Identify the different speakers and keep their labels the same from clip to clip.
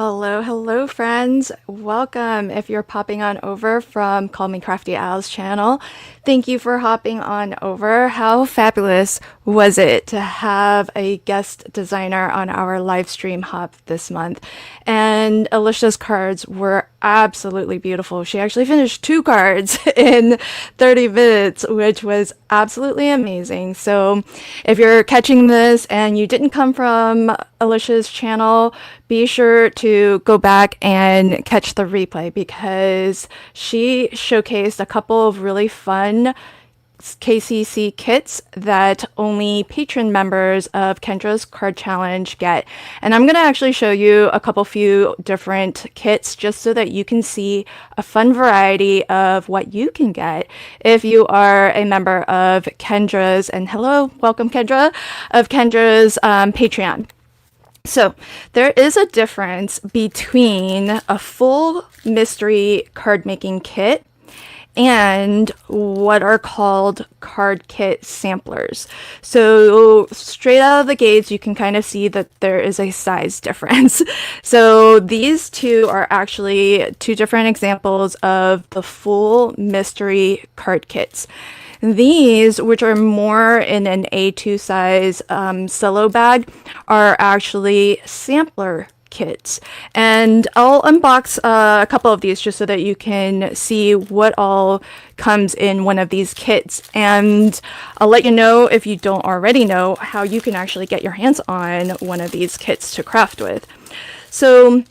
Speaker 1: Hello, friends. Welcome. If you're popping on over from Call Me Crafty Al's channel, thank you for hopping on over. How fabulous was it to have a guest designer on our live stream hub this month? And Alicia's cards were absolutely beautiful. She actually finished 2 cards in 30 minutes, which was absolutely amazing. So if you're catching this and you didn't come from Alicia's channel, be sure to go back and catch the replay because she showcased a couple of really fun KCC kits that only patron members of Kendra's card challenge get. And I'm going to actually show you a few different kits just so that you can see a fun variety of what you can get if you are a member of Kendra's, and hello, welcome Kendra, of Kendra's Patreon. So there is a difference between a full mystery card making kit and what are called card kit samplers. So straight out of the gates, you can kind of see that there is a size difference. So these two are actually 2 different examples of the full mystery card kits. These, which are more in an A2 size cello bag, are actually sampler kits. And I'll unbox a couple of these just so that you can see what all comes in one of these kits. And I'll let you know, if you don't already know, how you can actually get your hands on one of these kits to craft with. So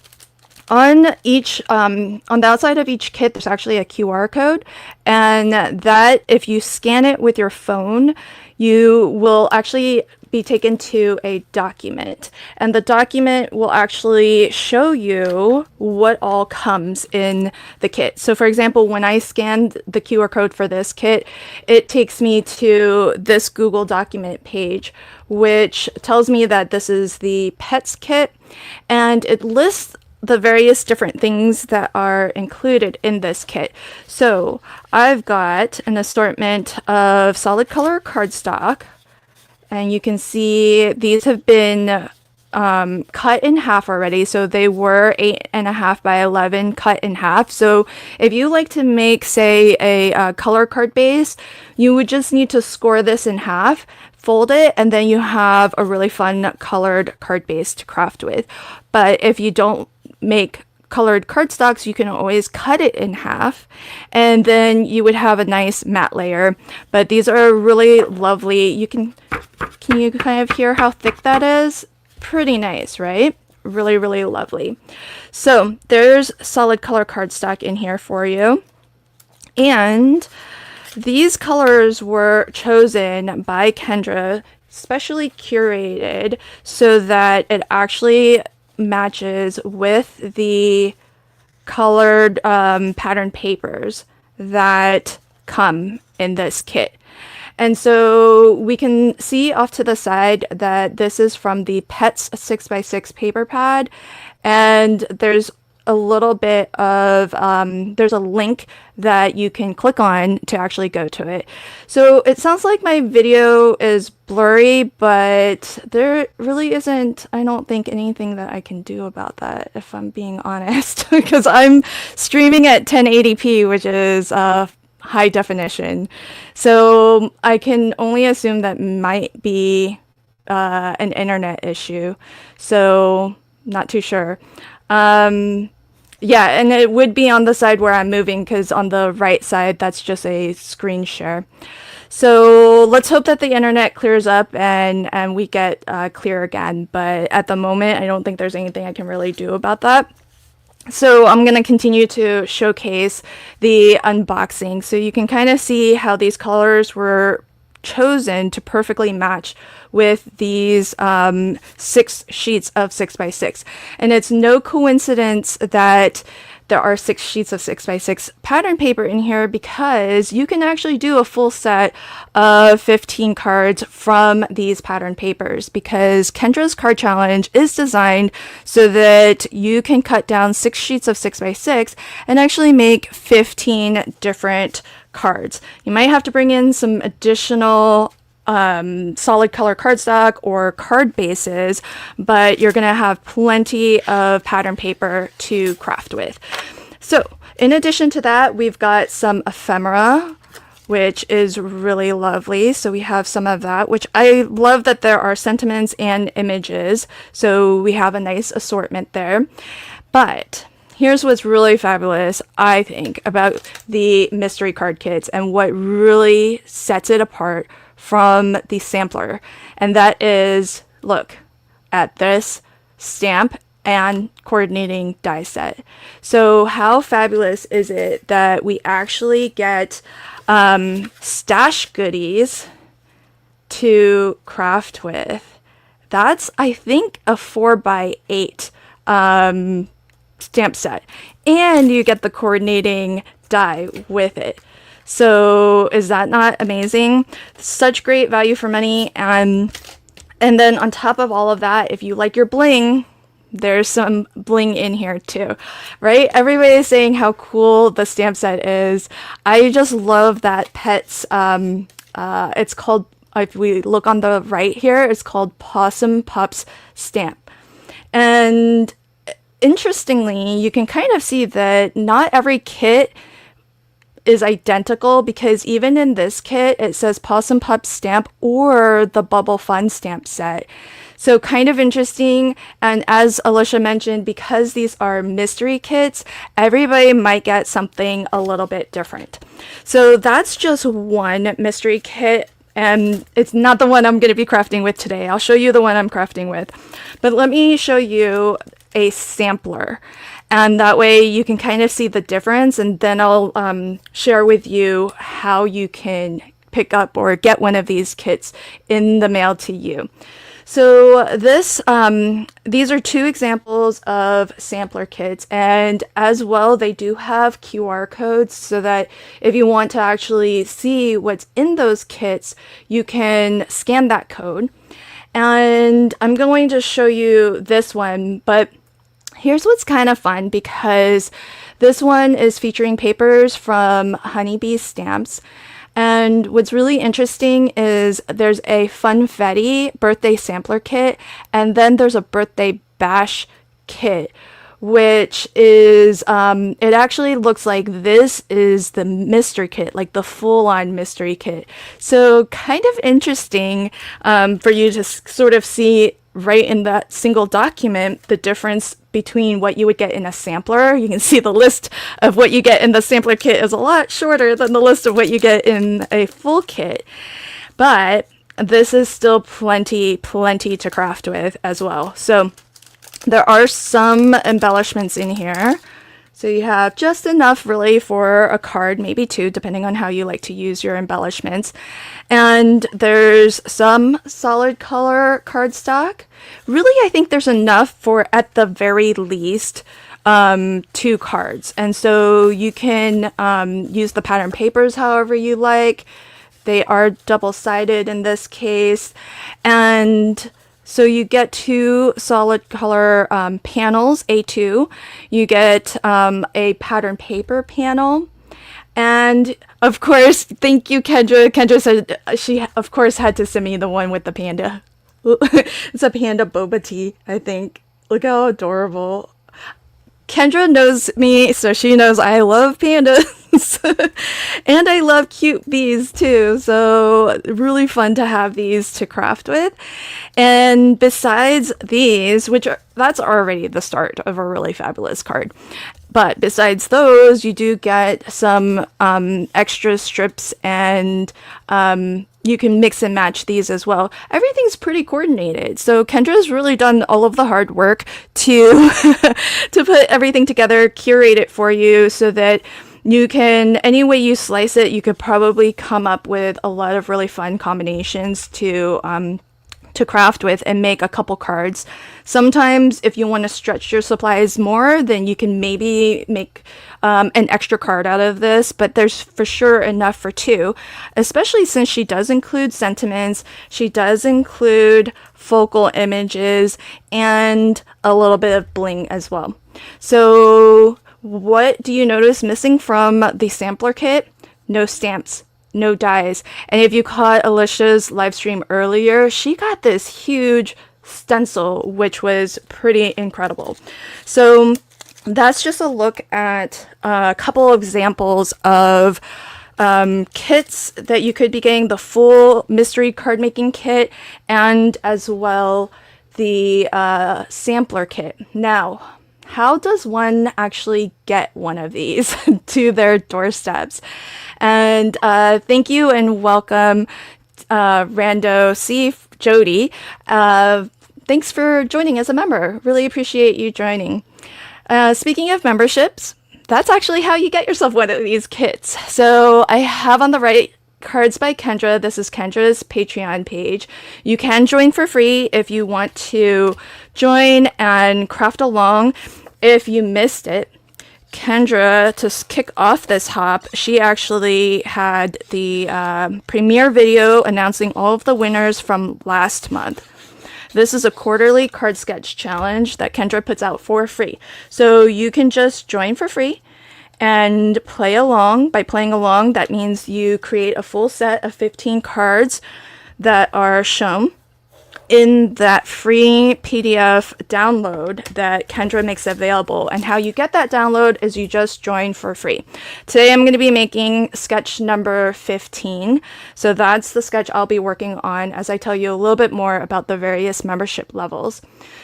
Speaker 1: on the outside of each kit, there's actually a QR code, and that if you scan it with your phone, you will actually be taken to a document, and the document will actually show you what all comes in the kit. So for example, when I scanned the QR code for this kit, it takes me to this Google document page, which tells me that this is the pets kit, and it lists the various different things that are included in this kit. So I've got an assortment of solid color cardstock, and you can see these have been cut in half already. So they were 8.5 by 11 cut in half. So if you like to make, say, a color card base, you would just need to score this in half, fold it, and then you have a really fun colored card base to craft with. But if you don't make colored cardstocks, you can always cut it in half, and then you would have a nice matte layer. But these are really lovely. Can you kind of hear how thick that is? Pretty nice, right? Really, really lovely. So there's solid color cardstock in here for you. And these colors were chosen by Kendra, specially curated so that it actually matches with the colored pattern papers that come in this kit. And so we can see off to the side that this is from the Pets 6x6 paper pad, and there's a little bit of there's a link that you can click on to actually go to it. So it sounds like my video is blurry, but there really isn't, I don't think, anything that I can do about that, if I'm being honest, because I'm streaming at 1080p, which is high definition. So I can only assume that might be an internet issue. So not too sure. Yeah, and it would be on the side where I'm moving, because on the right side, that's just a screen share. So let's hope that the internet clears up and we get clear again. But at the moment, I don't think there's anything I can really do about that. So I'm going to continue to showcase the unboxing so you can kind of see how these colors were chosen to perfectly match with these 6 sheets of 6x6. And it's no coincidence that there are 6 sheets of 6x6 pattern paper in here, because you can actually do a full set of 15 cards from these pattern papers, because Kendra's card challenge is designed so that you can cut down 6 sheets of 6x6 and actually make 15 different cards. You might have to bring in some additional solid color cardstock or card bases, but you're going to have plenty of pattern paper to craft with. So in addition to that, we've got some ephemera, which is really lovely. So we have some of that, which I love that there are sentiments and images. So we have a nice assortment there. But here's what's really fabulous, I think, about the mystery card kits and what really sets it apart from the sampler. And that is, look at this stamp and coordinating die set. So how fabulous is it that we actually get stash goodies to craft with? That's, I think, a 4x8 stamp set, and you get the coordinating die with it. So is that not amazing? Such great value for money. And then on top of all of that, if you like your bling, there's some bling in here too, right? Everybody's saying how cool the stamp set is. I just love that Pets, it's called, if we look on the right here, it's called Possum Pups stamp. And interestingly, you can kind of see that not every kit is identical, because even in this kit, it says Possum Pups stamp or the Bubble Fun stamp set. So kind of interesting. And as Alicia mentioned, because these are mystery kits, everybody might get something a little bit different. So that's just one mystery kit, and it's not the one I'm going to be crafting with today. I'll show you the one I'm crafting with. But let me show you a sampler. And that way you can kind of see the difference, and then I'll share with you how you can pick up or get one of these kits in the mail to you. So these are two examples of sampler kits, and as well they do have QR codes so that if you want to actually see what's in those kits, you can scan that code. And I'm going to show you this one, but here's what's kind of fun, because this one is featuring papers from Honeybee Stamps. And what's really interesting is there's a Funfetti birthday sampler kit, and then there's a birthday bash kit, which is, it actually looks like this is the mystery kit, like the full-on mystery kit. So kind of interesting for you to sort of see right in that single document the difference between what you would get in a sampler. You can see the list of what you get in the sampler kit is a lot shorter than the list of what you get in a full kit. But this is still plenty to craft with as well. So there are some embellishments in here. So you have just enough really for a card, maybe two, depending on how you like to use your embellishments. And there's some solid color cardstock. Really, I think there's enough for, at the very least, 2 cards. And so you can use the pattern papers however you like. They are double-sided in this case. And so you get 2 solid color panels, A2. You get a pattern paper panel. And of course, thank you, Kendra. Kendra said she, of course, had to send me the one with the panda. It's a panda boba tea, I think. Look how adorable. Kendra knows me, so she knows I love pandas. And I love cute bees too, so really fun to have these to craft with. And besides these, that's already the start of a really fabulous card. But besides those, you do get some extra strips, and you can mix and match these as well. Everything's pretty coordinated. So Kendra's really done all of the hard work to to put everything together, curate it for you so that you can, any way you slice it, you could probably come up with a lot of really fun combinations to craft with and make a couple cards. Sometimes if you want to stretch your supplies more, then you can maybe make an extra card out of this, but there's for sure enough for 2, especially since she does include sentiments, she does include focal images, and a little bit of bling as well. So what do you notice missing from the sampler kit? No stamps. no dies. And if you caught Alicia's live stream earlier, she got this huge stencil, which was pretty incredible. So that's just a look at a couple of examples of kits that you could be getting, the full mystery card making kit and as well the sampler kit. Now, how does one actually get one of these to their doorsteps? And thank you and welcome, Rando C. Jody. Thanks for joining as a member. Really appreciate you joining. Speaking of memberships, that's actually how you get yourself one of these kits. So I have on the right Cards by Kendra. This is Kendra's Patreon page. You can join for free if you want to join and craft along. If you missed it, Kendra, to kick off this hop, she actually had the premiere video announcing all of the winners from last month. This is a quarterly card sketch challenge that Kendra puts out for free. So you can just join for free and play along. By playing along, that means you create a full set of 15 cards that are shown in that free PDF download that Kendra makes available. And how you get that download is you just join for free. Today I'm going to be making sketch number 15. So that's the sketch I'll be working on as I tell you a little bit more about the various membership levels.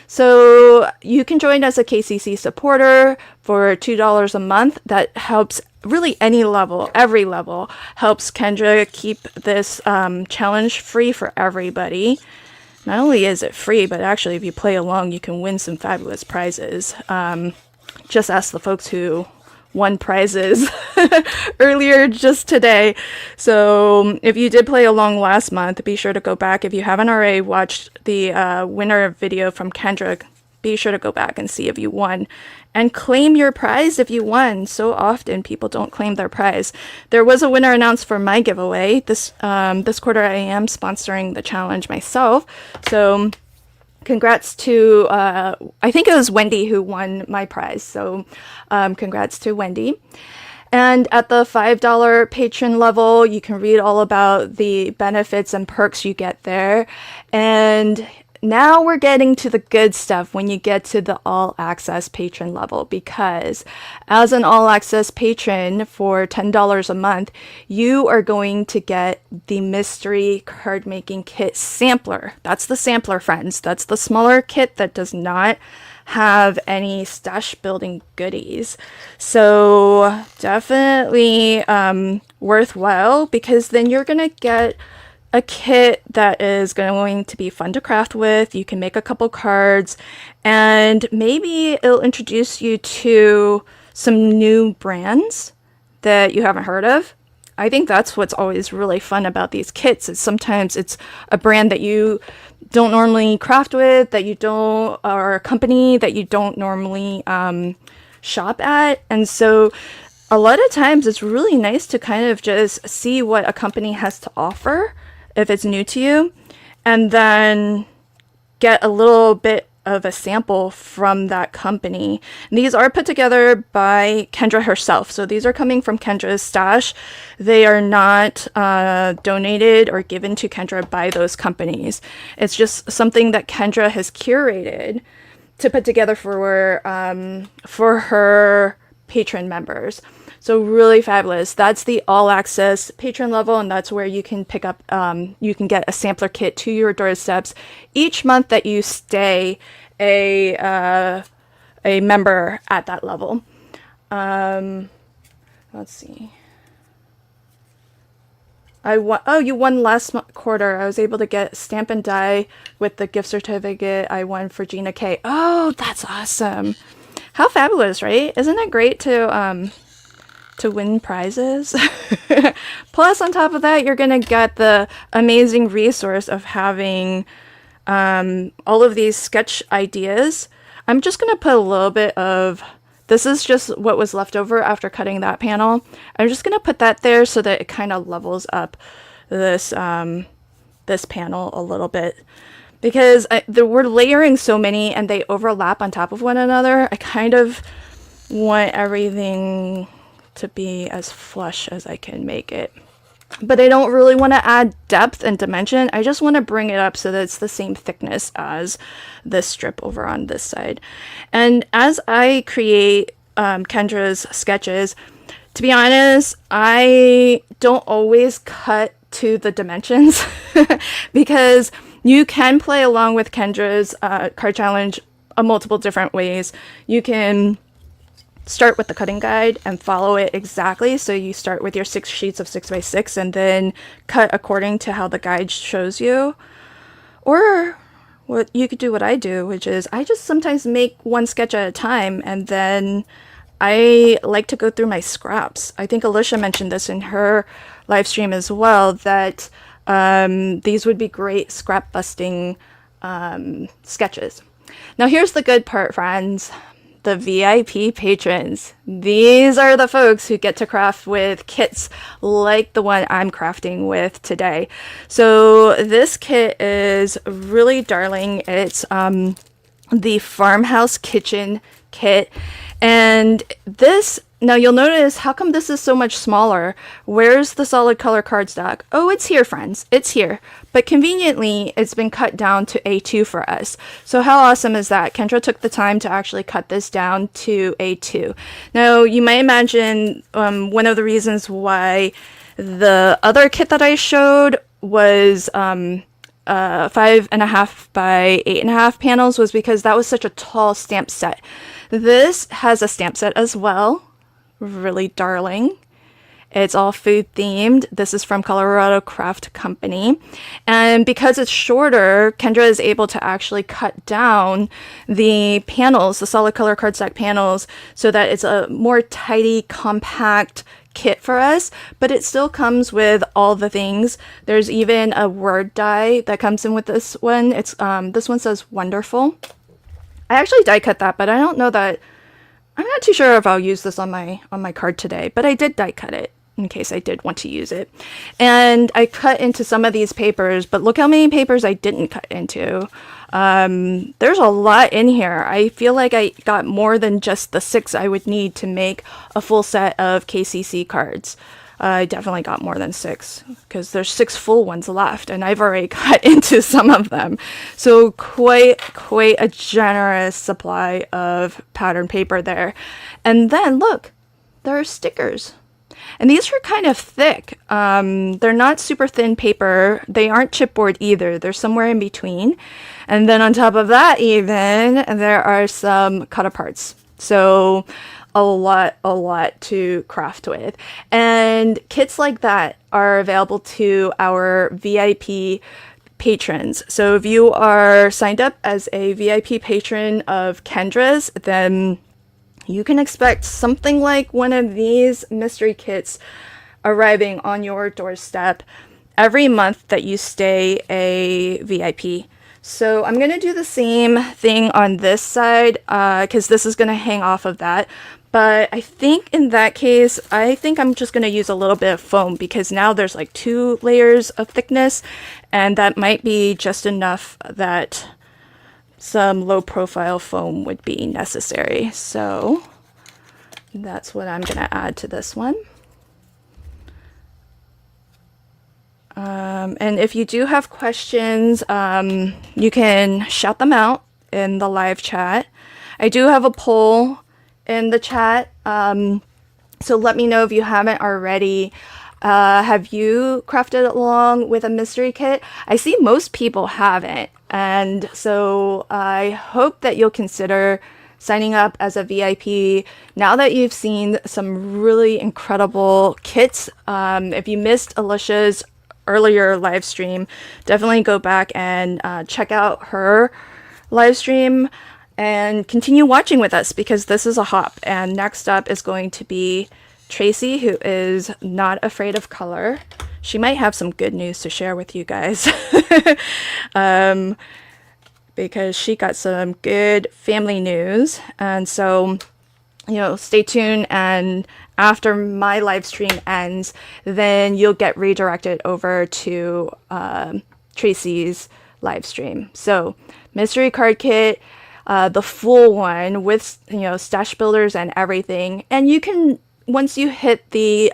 Speaker 1: So you can join as a KCC supporter for $2 a month. That helps really any level, every level, helps Kendra keep this challenge free for everybody. Not only is it free, but actually if you play along, you can win some fabulous prizes. Just ask the folks who won prizes earlier just today. So if you did play along last month, be sure to go back. If you haven't already watched the winner video from Kendra, be sure to go back and see if you won. And claim your prize if you won. So often people don't claim their prize. There was a winner announced for my giveaway. This quarter I am sponsoring the challenge myself. So congrats to, I think it was Wendy who won my prize. So congrats to Wendy. And at the $5 patron level, you can read all about the benefits and perks you get there. And now we're getting to the good stuff when you get to the all access patron level, because as an all access patron for $10 a month, you are going to get the mystery card making kit sampler. That's the sampler, friends. That's the smaller kit that does not have any stash building goodies. So definitely worthwhile, because then you're gonna get a kit that is going to be fun to craft with. You can make a couple cards, and maybe it'll introduce you to some new brands that you haven't heard of. I think that's what's always really fun about these kits, is sometimes it's a brand that you don't normally craft with, that you don't, or a company that you don't normally shop at. And so a lot of times it's really nice to kind of just see what a company has to offer if it's new to you, and then get a little bit of a sample from that company. And these are put together by Kendra herself. So these are coming from Kendra's stash. They are not donated or given to Kendra by those companies. It's just something that Kendra has curated to put together for her patron members. So really fabulous. That's the all access patron level, and that's where you can pick up, you can get a sampler kit to your doorsteps each month that you stay a member at that level. Let's see. You won last quarter. I was able to get stamp and die with the gift certificate I won for Gina K. Oh, that's awesome. How fabulous, right? Isn't it great to win prizes? Plus, on top of that, you're gonna get the amazing resource of having all of these sketch ideas. I'm just gonna put a little bit of, this is just what was left over after cutting that panel. I'm just gonna put that there so that it kind of levels up this this panel a little bit, because we're layering so many and they overlap on top of one another. I kind of want everything to be as flush as I can make it. but I don't really want to add depth and dimension. I just want to bring it up so that it's the same thickness as this strip over on this side. And as I create Kendra's sketches, to be honest, I don't always cut to the dimensions because you can play along with Kendra's card challenge multiple different ways. You can start with the cutting guide and follow it exactly. So you start with your 6 sheets of 6x6 and then cut according to how the guide shows you. Or what you could do, what I do, which is I just sometimes make one sketch at a time, and then I like to go through my scraps. I think Alicia mentioned this in her live stream as well, that these would be great scrap busting sketches. Now here's the good part, friends. The VIP patrons. These are the folks who get to craft with kits like the one I'm crafting with today. So this kit is really darling. It's the Farmhouse Kitchen kit. And this, now you'll notice, how come this is so much smaller? Where's the solid color cardstock? Oh, it's here, friends. It's here. But conveniently, it's been cut down to A2 for us. So how awesome is that? Kendra took the time to actually cut this down to A2. Now, you might imagine one of the reasons why the other kit that I showed was 5.5 by 8.5 panels was because that was such a tall stamp set. This has a stamp set as well. Really darling. It's all food themed. This is from Colorado Craft Company. And because it's shorter, Kendra is able to actually cut down the panels, the solid color cardstock panels, so that it's a more tidy, compact kit for us, but it still comes with all the things. There's even a word die that comes in with this one. It's this one says wonderful. I actually die cut that, but I don't know that, I'm not too sure if I'll use this on my card today, but I did die cut it in case I did want to use it. And I cut into some of these papers, but look how many papers I didn't cut into. There's a lot in here. I feel like I got more than just the 6 I would need to make a full set of KCC cards. I definitely got more than 6 because there's 6 full ones left and I've already cut into some of them. So quite a generous supply of pattern paper there. And then look, there are stickers. And these are kind of thick. They're not super thin paper. They aren't chipboard either. They're somewhere in between. And then on top of that even, there are some cut aparts. So a lot to craft with. And kits like that are available to our VIP patrons. So if you are signed up as a VIP patron of Kendra's, then you can expect something like one of these mystery kits arriving on your doorstep every month that you stay a VIP. So I'm going to do the same thing on this side because this is going to hang off of that. But I think in that case, I think I'm just going to use a little bit of foam because now there's like 2 layers of thickness, and that might be just enough that some low profile foam would be necessary. So that's what I'm going to add to this one. And if you do have questions, you can shout them out in the live chat. I do have a poll in the chat, so let me know if you haven't already. Have you crafted along with a mystery kit? I see most people haven't, and so I hope that you'll consider signing up as a VIP now that you've seen some really incredible kits. If you missed Alicia's earlier live stream, definitely go back and check out her live stream and continue watching with us because this is a hop. And next up is going to be Tracy, who is not afraid of color. She might have some good news to share with you guys because she got some good family news. And so, you know, stay tuned, and after my live stream ends, then you'll get redirected over to Tracy's live stream. So mystery card kit, the full one with, you know, stash builders and everything. And you can once you hit the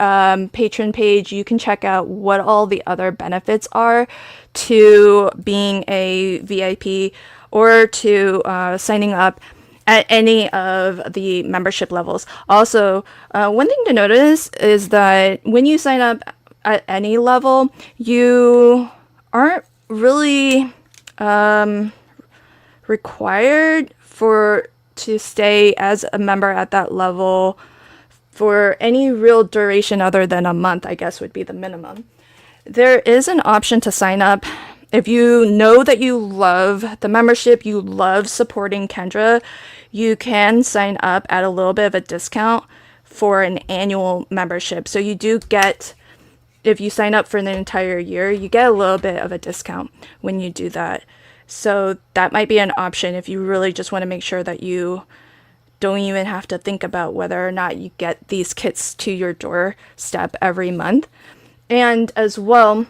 Speaker 1: patron page, you can check out what all the other benefits are to being a VIP or to signing up at any of the membership levels. Also, one thing to notice is that when you sign up at any level, you aren't really required to stay as a member at that level for any real duration other than a month, I guess would be the minimum. There is an option to sign up if you know that you love the membership, you love supporting Kendra, you can sign up at a little bit of a discount for an annual membership. So you do get, if you sign up for the entire year, you get a little bit of a discount when you do that. So that might be an option if you really just want to make sure that you don't even have to think about whether or not you get these kits to your doorstep every month. And as well,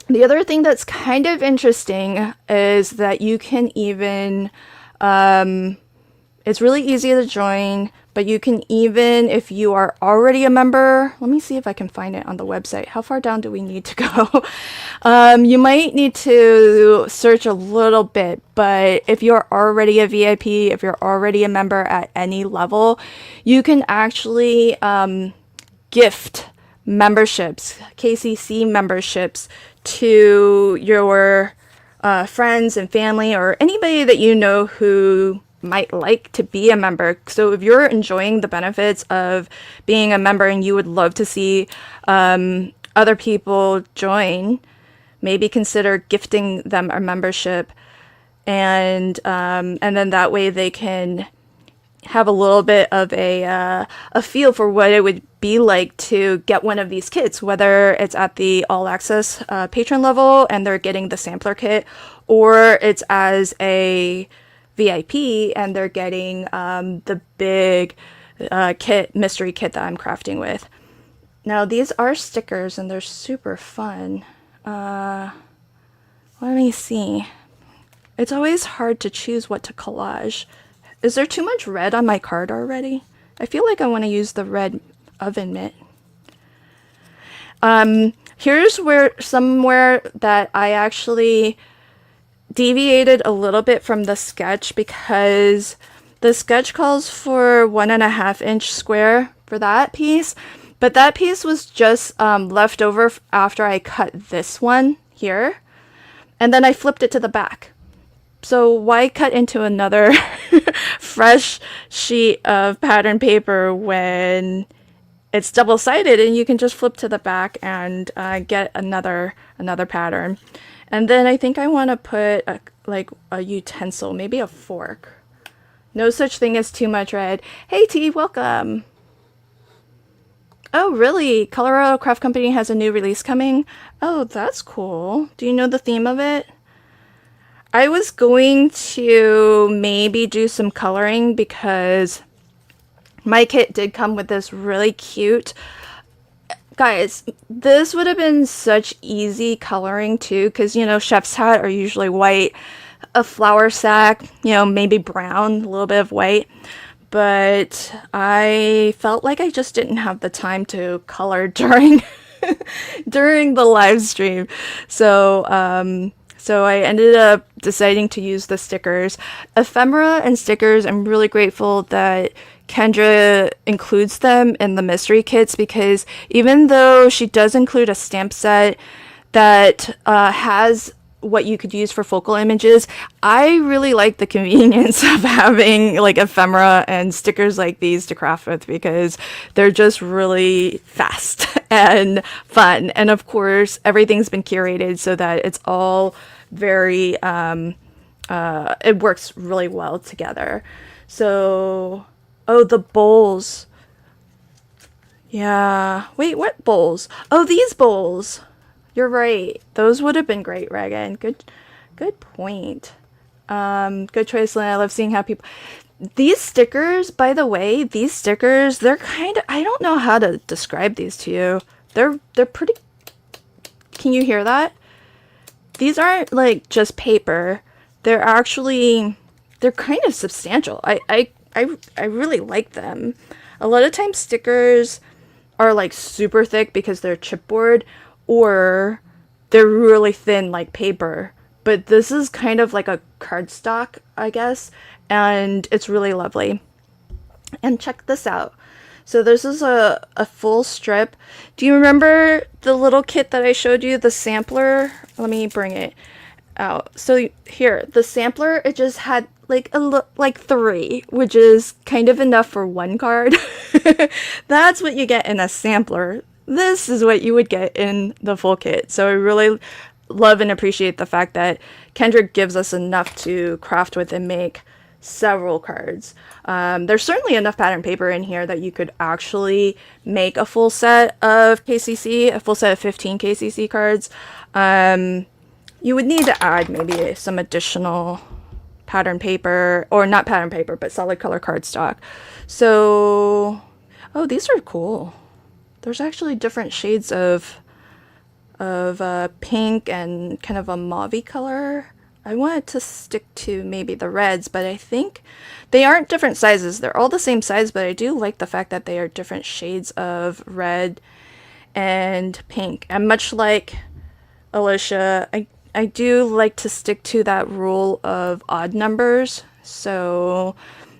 Speaker 1: the other thing that's kind of interesting is that you can even, it's really easy to join, but you can even, if you are already a member, let me see if I can find it on the website. How far down do we need to go? You might need to search a little bit, but if you're already a VIP, if you're already a member at any level, you can actually gift memberships, KCC memberships, to your friends and family or anybody that you know who might like to be a member. So if you're enjoying the benefits of being a member and you would love to see other people join, maybe consider gifting them a membership, and then that way they can have a little bit of a feel for what it would be like to get one of these kits, whether it's at the all access patron level and they're getting the sampler kit, or it's as a VIP and they're getting the big mystery kit that I'm crafting with. Now these are stickers and they're super fun. Let me see. It's always hard to choose what to collage. Is there too much red on my card already? I feel like I want to use the red oven mitt. Here's somewhere that I actually deviated a little bit from the sketch, because the sketch calls for 1.5 inch square for that piece, but that piece was just left over after I cut this one here, and then I flipped it to the back. So why cut into another fresh sheet of pattern paper when it's double-sided and you can just flip to the back and get another pattern? And then I think I want to put a utensil, maybe a fork. No such thing as too much red. Hey T, welcome. Oh really? Colorado Craft Company has a new release coming? Oh, that's cool. Do you know the theme of it? I was going to maybe do some coloring because my kit did come with this really cute, guys, this would have been such easy coloring too, because you know chef's hat are usually white, a flour sack, you know, maybe brown, a little bit of white, but I felt like I just didn't have the time to color during during the live stream. So I ended up deciding to use the stickers. Ephemera and stickers, I'm really grateful that Kendra includes them in the mystery kits, because even though she does include a stamp set that has what you could use for focal images, I really like the convenience of having like ephemera and stickers like these to craft with, because they're just really fast and fun. And of course, everything's been curated so that it's all very, it works really well together. So, oh, the bowls. Yeah. Wait, what bowls? Oh, these bowls. You're right. Those would have been great, Reagan. Good point. Good choice, Lynn. I love seeing how people... These stickers, by the way, they're kind of... I don't know how to describe these to you. They're pretty... Can you hear that? These aren't like just paper. They're actually... They're kind of substantial. I really like them. A lot of times stickers are like super thick because they're chipboard, or they're really thin like paper. But this is kind of like a cardstock, I guess, and it's really lovely. And check this out. So this is a full strip. Do you remember the little kit that I showed you, the sampler? Let me bring it out. So here, the sampler, it just had like like 3, which is kind of enough for 1 card. That's what you get in a sampler. This is what you would get in the full kit. So I really love and appreciate the fact that Kendra gives us enough to craft with and make several cards. There's certainly enough pattern paper in here that you could actually make a full set of KCC, a full set of 15 KCC cards. You would need to add maybe some additional pattern paper, or not pattern paper, but solid color cardstock. So, oh, these are cool. There's actually different shades of pink and kind of a mauve-y color. I wanted to stick to maybe the reds, but I think they aren't different sizes. They're all the same size, but I do like the fact that they are different shades of red and pink. And much like Alicia, I do like to stick to that rule of odd numbers. So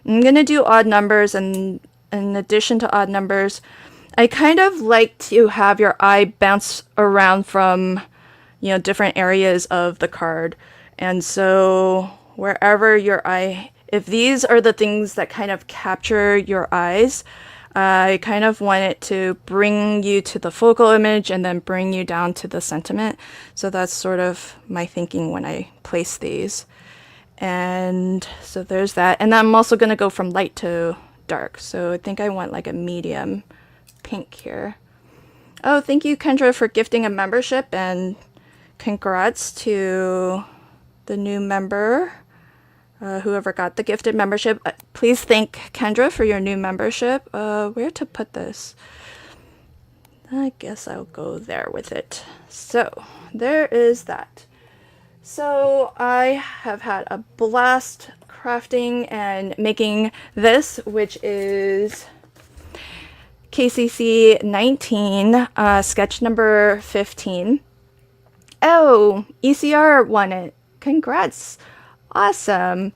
Speaker 1: I'm going to do odd numbers, and in addition to odd numbers, I kind of like to have your eye bounce around from, you know, different areas of the card. And so wherever your eye, if these are the things that kind of capture your eyes, I kind of want it to bring you to the focal image and then bring you down to the sentiment. So that's sort of my thinking when I place these. And so there's that. And I'm also going to go from light to dark. So I think I want like a medium pink here. Oh, thank you, Kendra, for gifting a membership, and congrats to the new member, whoever got the gifted membership. Please thank Kendra for your new membership. Where to put this? I guess I'll go there with it. So there is that. So I have had a blast crafting and making this, which is KCC19, sketch number 15. Oh, ECR won it. Congrats. Awesome.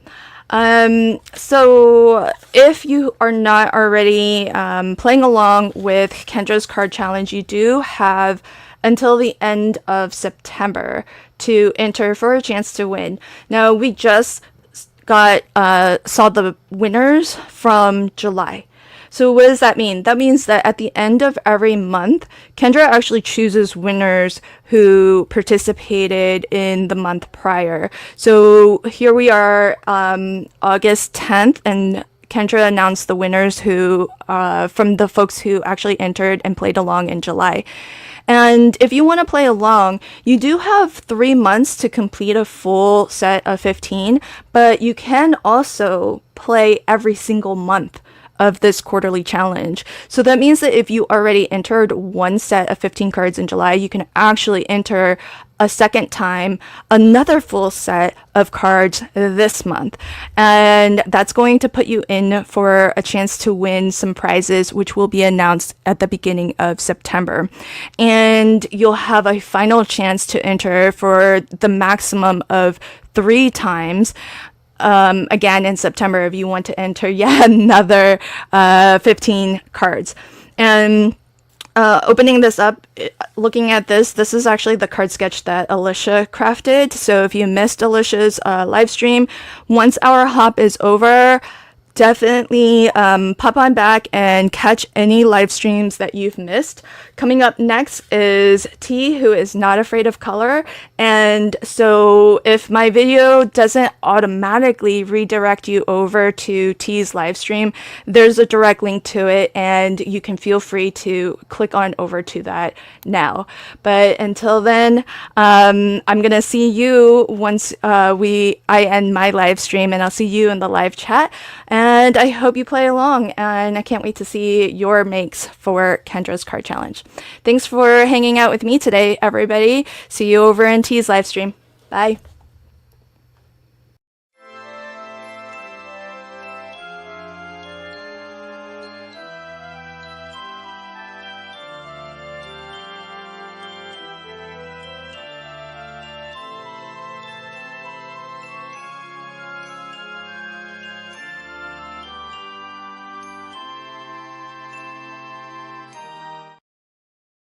Speaker 1: So if you are not already playing along with Kendra's card challenge, you do have until the end of September to enter for a chance to win. Now, we just saw the winners from July. So what does that mean? That means that at the end of every month, Kendra actually chooses winners who participated in the month prior. So here we are, August 10th, and Kendra announced the winners who, from the folks who actually entered and played along in July. And if you want to play along, you do have 3 months to complete a full set of 15, but you can also play every single month of this quarterly challenge. So that means that if you already entered one set of 15 cards in July, you can actually enter a second time another full set of cards this month. And that's going to put you in for a chance to win some prizes, which will be announced at the beginning of September. And you'll have a final chance to enter for the maximum of 3 times. Again in September, if you want to enter yet another 15 cards. And opening this up, looking at this is actually the card sketch that Alicia crafted. So if you missed Alicia's live stream, once our hop is over, definitely pop on back and catch any live streams that you've missed. Coming up next is T, who is not afraid of color. And so if my video doesn't automatically redirect you over to T's live stream, there's a direct link to it, and you can feel free to click on over to that now. But until then, I'm gonna see you once I end my live stream, and I'll see you in the live chat. And I hope you play along, and I can't wait to see your makes for Kendra's card challenge. Thanks for hanging out with me today, everybody. See you over in T's live stream. Bye.